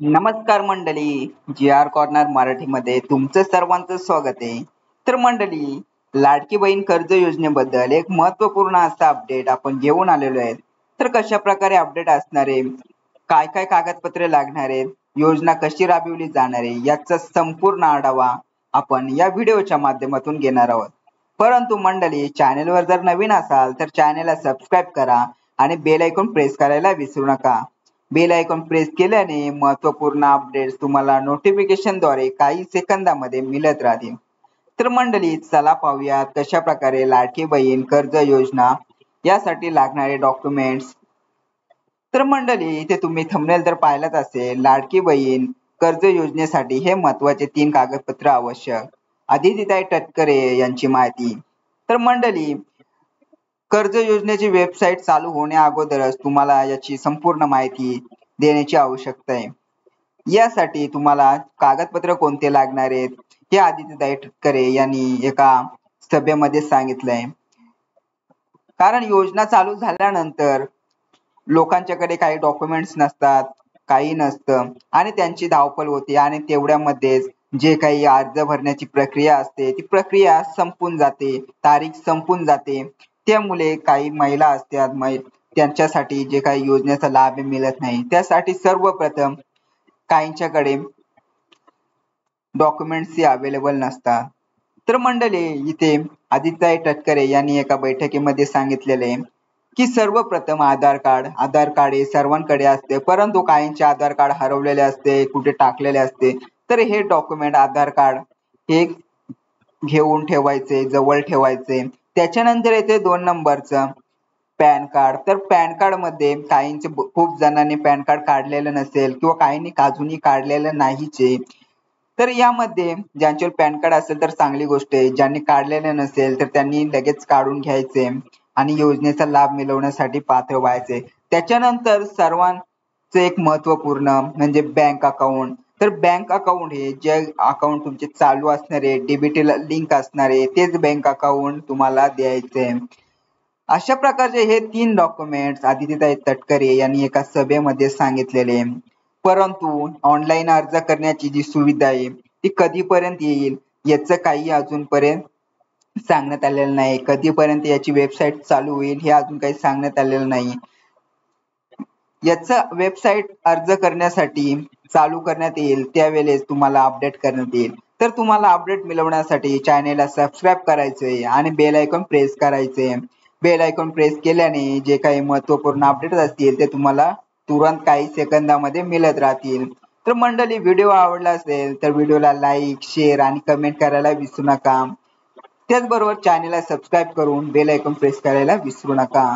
नमस्कार मंडळी, जी R corner मराठीमध्ये तुमचं सर्वांचं स्वागत आहे. तर मंडळी, लाडकी बहीण कर्ज योजनेबद्दल एक महत्त्वपूर्ण असा अपडेट आपण घेऊन आलेलो आहे. तर कशा प्रकारे अपडेट असणार आहे, काय काय कागदपत्रे लागणार आहेत, योजना कशी राबविली जाणार आहे, याचा संपूर्ण आढावा आपण या व्हिडिओच्या माध्यमातून घेणार आहोत. परंतु मंडळी, चॅनेलवर जर नवीन असाल तर चॅनेलला सबस्क्राईब करा आणि बेल आयकॉन प्रेस करायला विसरू नका. बेल आयकॉन प्रेस केल्याने महत्त्वपूर्ण अपडेट्स तुम्हाला नोटिफिकेशनद्वारे काही सेकंदामध्ये मिळत राहतील. तर मंडळी, चला पाहूयात कशा प्रकारे लाडकी बहीण कर्ज योजना यासाठी लागणारे डॉक्युमेंट्स. तर मंडळी, इथे तुम्ही थंबनेल तर पाहिलंच असेल. लाडकी बहीण कर्ज योजनेसाठी हे महत्त्वाचे 3 कागदपत्र आवश्यक. आदितीताई तटकरे यांची माहिती. तर मंडळी, कर्ज योजनेची वेबसाईट चालू होण्या अगोदरच तुम्हाला याची संपूर्ण माहिती देण्याची आवश्यकता आहे. यासाठी तुम्हाला कागदपत्र कोणते लागणार आहेत हे आदित्यताई तटकरे यांनी एका सभेमध्ये सांगितलंय. कारण योजना चालू झाल्यानंतर लोकांच्याकडे काही डॉक्युमेंट्स नसतात, काही नसतं आणि त्यांची धावपळ होते आणि तेवढ्यामध्येच जे काही अर्ज भरण्याची प्रक्रिया असते ती प्रक्रिया संपून जाते, तारीख संपून जाते. त्यामुळे काही महिला असतात, त्यांच्यासाठी जे काही योजनेचा लाभ मिळत नाही. त्यासाठी सर्वप्रथम काहींच्याकडे डॉक्युमेंट्स अवेलेबल नसतात. तर मंडळी, इथे आदित्यताई तटकरे यांनी एका बैठकीमध्ये सांगितलेले की सर्वप्रथम आधार कार्ड हे सर्वांकडे असते, परंतु काहींचे आधार कार्ड हरवलेले असते, कुठे टाकलेले असते. तर हे डॉक्युमेंट आधार कार्ड हे घेऊन ठेवायचे, जवळ ठेवायचे. त्याच्यानंतर येते 2 नंबरचं पॅन कार्ड. तर पॅन कार्ड मध्ये काहींचे खूप जणांनी पॅन कार्ड काढलेलं नसेल किंवा काहींनी अजूनही काढलेलं नाहीच आहे. तर यामध्ये ज्यांच्यावर पॅन कार्ड असेल तर चांगली गोष्ट आहे. ज्यांनी काढलेलं नसेल तर त्यांनी लगेच काढून घ्यायचे आणि योजनेचा लाभ मिळवण्यासाठी पात्र व्हायचे. त्याच्यानंतर सर्वांचं एक महत्त्वपूर्ण म्हणजे बँक अकाउंट. तर बँक अकाउंट हे जे अकाउंट तुमचे चालू असणारे, डीबीटीला लिंक असणारे तेच बँक अकाउंट तुम्हाला द्यायचे. अशा प्रकारचे हे 3 डॉक्युमेंट्स आदित्यताई तटकरे यांनी एका सभेमध्ये सांगितलेले. परंतु ऑनलाईन अर्ज करण्याची जी सुविधा आहे ती कधीपर्यंत येईल याचं काही अजूनपर्यंत सांगण्यात आलेलं नाही. कधीपर्यंत याची वेबसाईट चालू होईल हे अजून काही सांगण्यात आलेलं नाही. याचं वेबसाईट अर्ज करण्यासाठी चालू करण्यात येईल त्यावेळेस तुम्हाला अपडेट करण्यात येईल. तर तुम्हाला अपडेट मिळवण्यासाठी चॅनेलला सबस्क्राईब करायचंय आणि बेल आयकॉन प्रेस करायचंय. बेल आयकॉन प्रेस केल्याने जे काही महत्त्वपूर्ण अपडेट असतील ते तुम्हाला तुरंत काही सेकंदामध्ये मिळत राहतील. तर मंडळी, व्हिडिओ आवडला असेल तर व्हिडिओला लाईक, शेअर आणि कमेंट करायला विसरू नका. त्याचबरोबर चॅनेलला सबस्क्राईब करून बेल आयकॉन प्रेस करायला विसरू नका.